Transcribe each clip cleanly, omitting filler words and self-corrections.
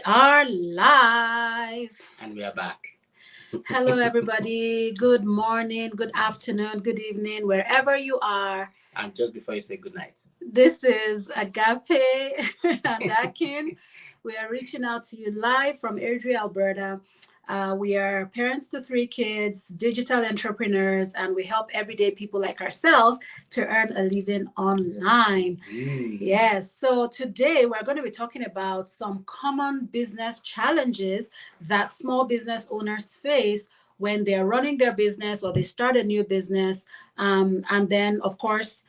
are live. And we are back. Hello, everybody. Good morning, good afternoon, good evening, wherever you are. And just before you say good night. This is Agape and Akin. We are reaching out to you live from Airdrie, Alberta. We are parents to three kids, digital entrepreneurs, and we help everyday people like ourselves to earn a living online. Yes, so today we're going to be talking about some common business challenges that small business owners face when they're running their business or they start a new business. And then, of course,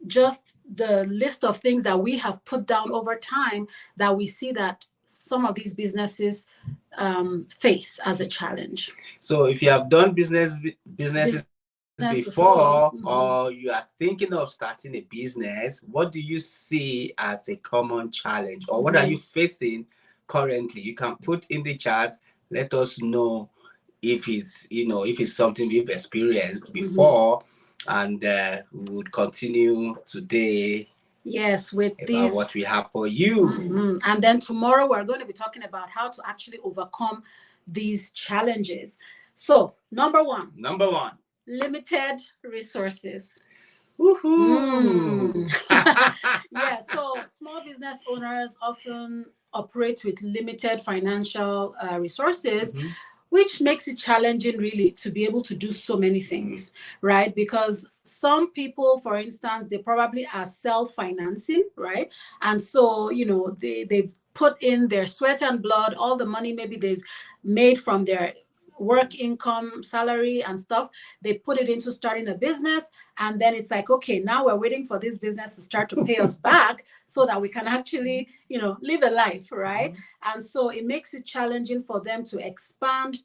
just the list of things that we have put down over time that we see that some of these businesses face as a challenge. So if you have done businesses before, or you are thinking of starting a business, what do you see as a common challenge, or what are you facing currently? You can put in the chat. Let us know if it's something we've experienced before, and we would continue today. Yes, with about what we have for you. And then tomorrow we're going to be talking about how to actually overcome these challenges. So, number one, limited resources. Woohoo! Yeah, so small business owners often operate with limited financial resources, which makes it challenging really to be able to do so many things, right? Because some people, for instance, they probably are self-financing, right? And so, they've put in their sweat and blood, all the money maybe they've made from their work income, salary and stuff, they put it into starting a business, and then it's like, okay, now we're waiting for this business to start to pay us back so that we can actually live a life, right? And so it makes it challenging for them to expand,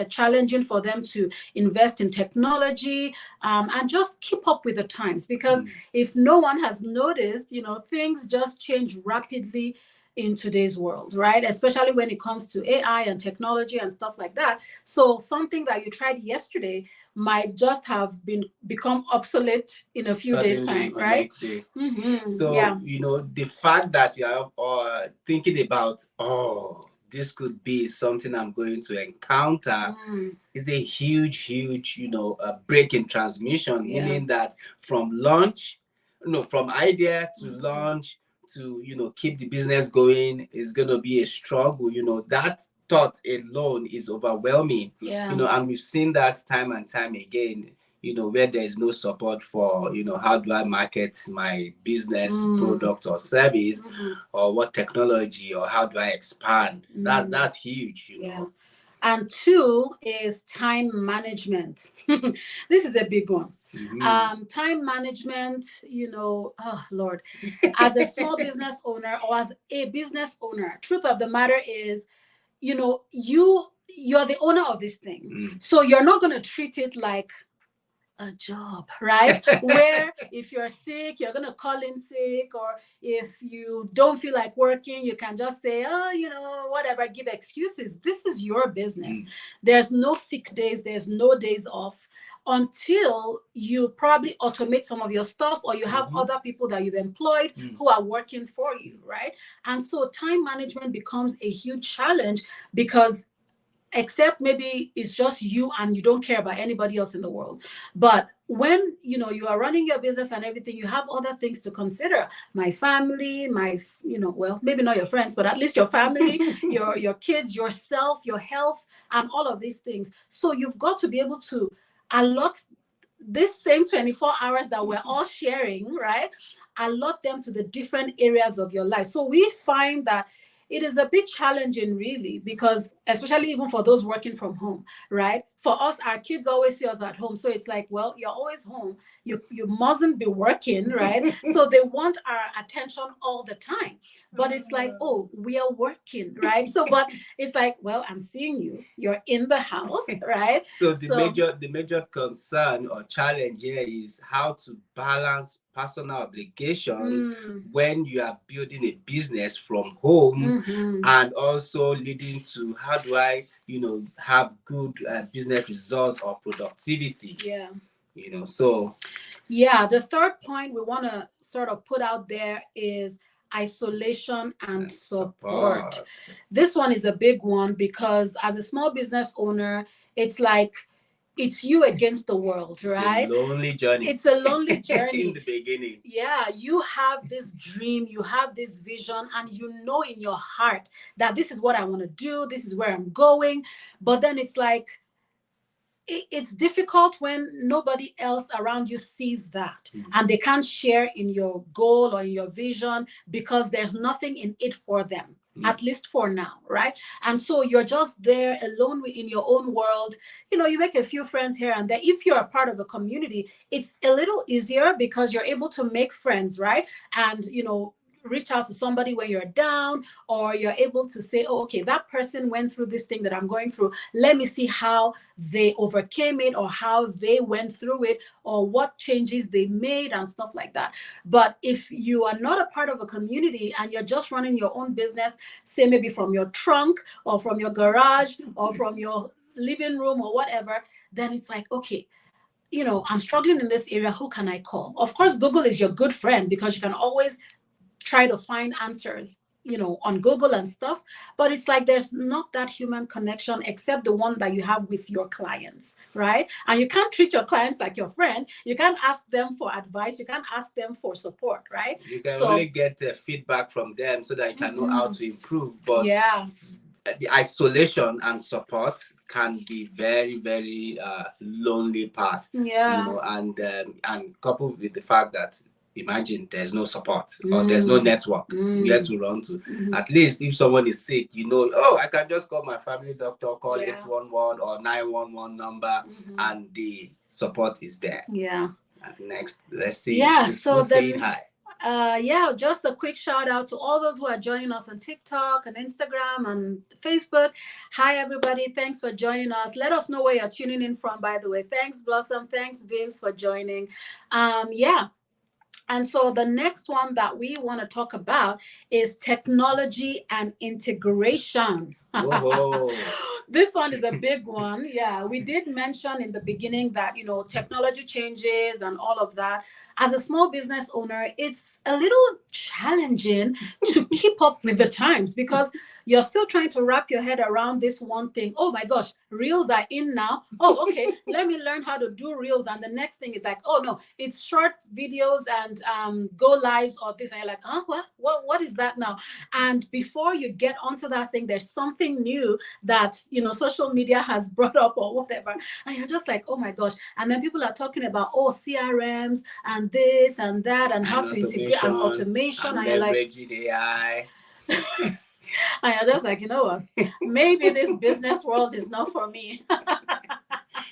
challenging for them to invest in technology, and just keep up with the times, because if no one has noticed, things just change rapidly in today's world, right? Especially when it comes to AI and technology and stuff like that. So something that you tried yesterday might just have become obsolete in a few days' time, right? So, the fact that you are thinking about, this could be something I'm going to encounter is a huge, a break in transmission, meaning that from idea to launch to keep the business going is going to be a struggle. That thought alone is overwhelming. And we've seen that time and time again, where there is no support for how do I market my business product or service, or what technology, or how do I expand. That's huge. And two is time management. This is a big one. Time management, oh Lord, as a small business owner or as a business owner, truth of the matter is, you're the owner of this thing. So you're not going to treat it like a job, right? Where if you're sick, you're going to call in sick, or if you don't feel like working, you can just say, whatever, give excuses. This is your business. There's no sick days, there's no days off until you probably automate some of your stuff, or you have other people that you've employed who are working for you, right? And so time management becomes a huge challenge, because except maybe it's just you and you don't care about anybody else in the world. But when you are running your business and everything, you have other things to consider. My family, well, maybe not your friends, but at least your family, your kids, yourself, your health, and all of these things. So you've got to be able to allot this same 24 hours that we're all sharing, right? Allot them to the different areas of your life. So we find that it is a bit challenging, really, because especially even for those working from home, right? For us, our kids always see us at home. So it's like, well, you're always home. You mustn't be working, right? So they want our attention all the time. But it's like, oh, we are working, right? So, but it's like, well, I'm seeing you. You're in the house, right? So the major concern or challenge here is how to balance personal obligations when you are building a business from home, and also leading to how do I have good business results or productivity. So the third point we want to sort of put out there is isolation and support. This one is a big one because as a small business owner, it's like it's you against the world, right? It's a lonely journey. It's a lonely journey. In the beginning. Yeah, you have this dream, you have this vision, and you know in your heart that this is what I want to do, this is where I'm going. But then it's like, it's difficult when nobody else around you sees that and they can't share in your goal or in your vision because there's nothing in it for them, at least for now, right? And so you're just there alone in your own world. You know, you make a few friends here and there. If you're a part of a community, it's a little easier because you're able to make friends, right? And, you know, reach out to somebody when you're down, or you're able to say, oh, okay, that person went through this thing that I'm going through. Let me see how they overcame it, or how they went through it, or what changes they made and stuff like that. But if you are not a part of a community and you're just running your own business, say maybe from your trunk or from your garage or from your living room or whatever, then it's like, okay, you know, I'm struggling in this area. Who can I call? Of course, Google is your good friend because you can always try to find answers, you know, on Google and stuff. But it's like there's not that human connection except the one that you have with your clients, right? And you can't treat your clients like your friend. You can't ask them for advice. You can't ask them for support, right? You can only get feedback from them so that you can know how to improve. But yeah, the isolation and support can be very, very lonely path. Yeah. You know, and coupled with the fact that imagine there's no support or there's no network where to run to. At least if someone is sick, you know, oh, I can just call my family doctor, call 811 or 911 number, and the support is there. Yeah. And next, let's see. Yeah. So saying hi. Yeah, just a quick shout out to all those who are joining us on TikTok and Instagram and Facebook. Hi, everybody. Thanks for joining us. Let us know where you're tuning in from, by the way. Thanks, Blossom. Thanks, Vims, for joining. Yeah. And so the next one that we want to talk about is technology and integration. This one is a big one. Yeah, we did mention in the beginning that, you know, technology changes and all of that. As a small business owner, it's a little challenging to keep up with the times because you're still trying to wrap your head around this one thing. Oh my gosh, reels are in now. Oh, okay, let me learn how to do reels. And the next thing is like, oh no, it's short videos and go lives or this. And you're like, huh, what is that now? And before you get onto that thing, there's something new that, you know, social media has brought up or whatever. And you're just like, oh my gosh. And then people are talking about, oh, CRMs and this and that and how to integrate and automation. And you're like, AI. And you're just like, you know what? Maybe this business world is not for me.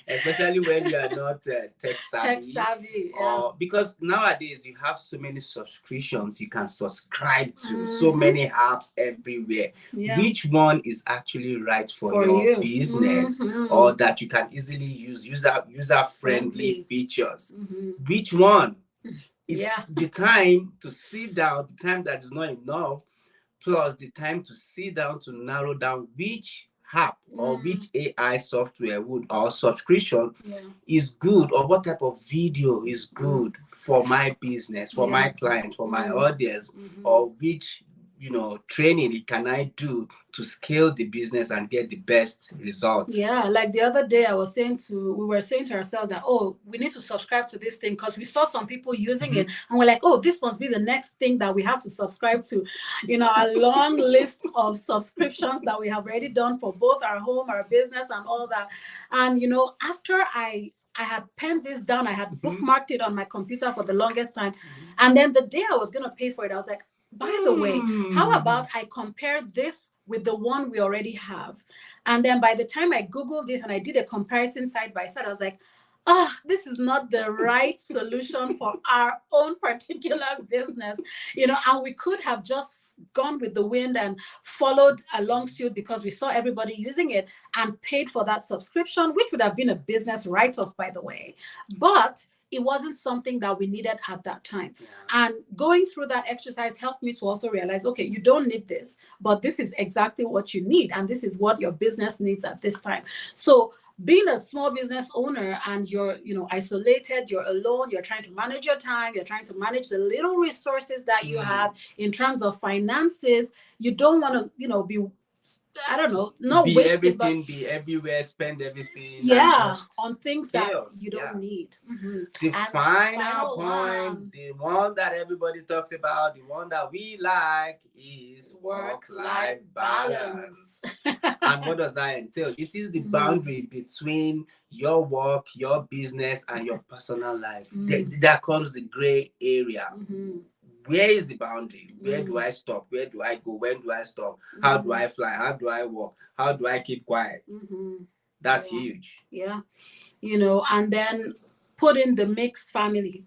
Especially when you are not tech savvy. Yeah. Because nowadays you have so many subscriptions you can subscribe to, so many apps everywhere. Yeah. Which one is actually right for your business or that you can easily use user-friendly features? Which one? It's the time to sit down, the time that is not enough, plus the time to sit down to narrow down which app or which AI software or subscription is good, or what type of video is good for my business, for my client, for my audience, or which, you know, training can I do to scale the business and get the best results. Yeah, like the other day we were saying to ourselves that, oh, we need to subscribe to this thing because we saw some people using it and we're like, oh, this must be the next thing that we have to subscribe to. You know, a long list of subscriptions that we have already done for both our home, our business and all that. And, you know, after I had penned this down, I had bookmarked it on my computer for the longest time. And then the day I was going to pay for it, I was like, by the way, how about I compare this with the one we already have? And then by the time I Googled this and I did a comparison side by side, I was like, this is not the right solution for our own particular business, you know, and we could have just gone with the wind and followed along suit because we saw everybody using it and paid for that subscription, which would have been a business write-off, by the way. But it wasn't something that we needed at that time. And going through that exercise helped me to also realize, okay, you don't need this, but this is exactly what you need. And this is what your business needs at this time. So being a small business owner and you're, isolated, you're alone, you're trying to manage your time, you're trying to manage the little resources that you have in terms of finances. You don't want to, be, I don't know, not be wasted, everything, but be everywhere, spend everything, and yeah, just on things chaos. that you don't need. The And final one, point, the one that everybody talks about, the one that we like, is work-life balance. And what does that entail? It is the boundary between your work, your business, and your personal life. That comes the gray area. Where is the boundary? Where do I stop? Where do I go? When do I stop? How do I fly? How do I walk? How do I keep quiet? That's huge. Yeah. And then put in the mix family.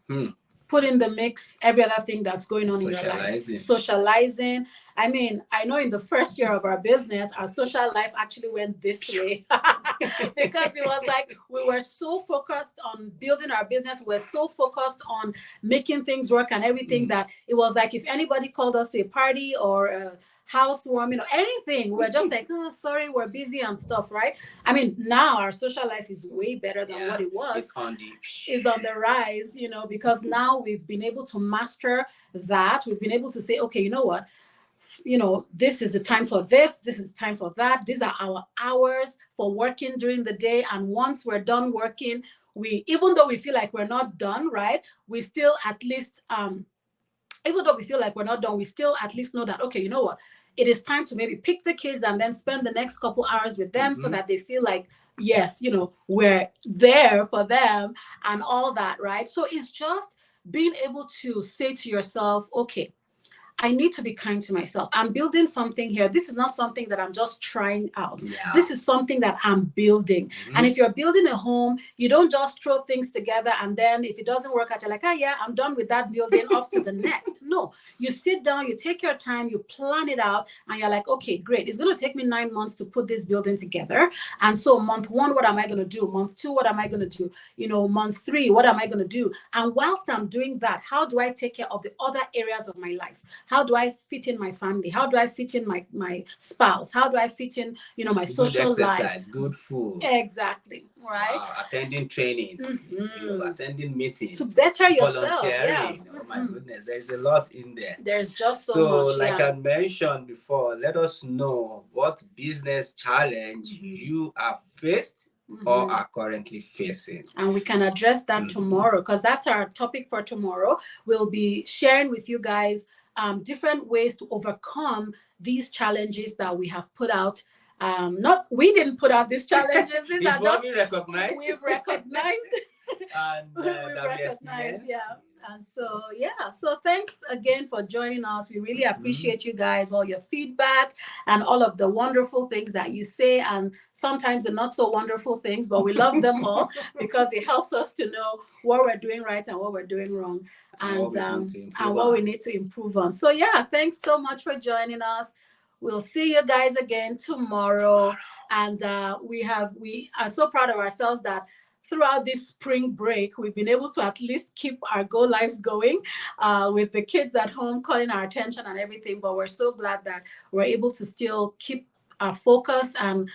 Put in the mix every other thing that's going on in your life. Socializing. I mean, I know in the first year of our business, our social life actually went this way because it was like we were so focused on building our business. We were so focused on making things work and everything that it was like if anybody called us to a party or a housewarming or anything, we're just like, oh, sorry, we're busy and stuff, right? I mean, now our social life is way better than what it was. It's on the rise, because now we've been able to master that. We've been able to say, okay, you know what? This is the time for this. This is the time for that. These are our hours for working during the day. And once we're done working, even though we feel like we're not done, right? We still at least, even though we feel like we're not done, we still at least know that, okay, you know what? It is time to maybe pick the kids and then spend the next couple hours with them so that they feel like, yes, we're there for them and all that, right? So it's just being able to say to yourself, okay, I need to be kind to myself. I'm building something here. This is not something that I'm just trying out. This is something that I'm building. And if you're building a home, you don't just throw things together and then if it doesn't work out, you're like, yeah, I'm done with that building, off to the next. No, you sit down, you take your time, you plan it out, and you're like, okay, great. It's going to take me 9 months to put this building together. And so month 1, what am I going to do? Month 2, what am I going to do? Month 3, what am I going to do? And whilst I'm doing that, how do I take care of the other areas of my life? How do I fit in my family? How do I fit in my spouse? How do I fit in, my social life? Good food. Exactly. Right. Attending trainings, attending meetings. To better yourself. Volunteering. Oh my goodness. There's a lot in there. There's just so much. Like I mentioned before, let us know what business challenge you have faced or are currently facing. And we can address that tomorrow because that's our topic for tomorrow. We'll be sharing with you guys different ways to overcome these challenges that we have put out. We didn't put out these challenges. These are just recognized. We've recognized. And we've recognized, And so thanks again for joining us. We really appreciate you guys, all your feedback and all of the wonderful things that you say and sometimes the not so wonderful things, but we love them all because it helps us to know what we're doing right and what we're doing wrong and what we need to improve on. So thanks so much for joining us. We'll see you guys again tomorrow. And we are so proud of ourselves that throughout this spring break, we've been able to at least keep our Go Lives going with the kids at home calling our attention and everything. But we're so glad that we're able to still keep our focus and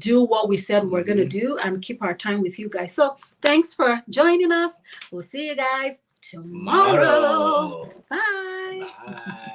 do what we said we're going to do and keep our time with you guys. So thanks for joining us. We'll see you guys tomorrow. Bye. Bye.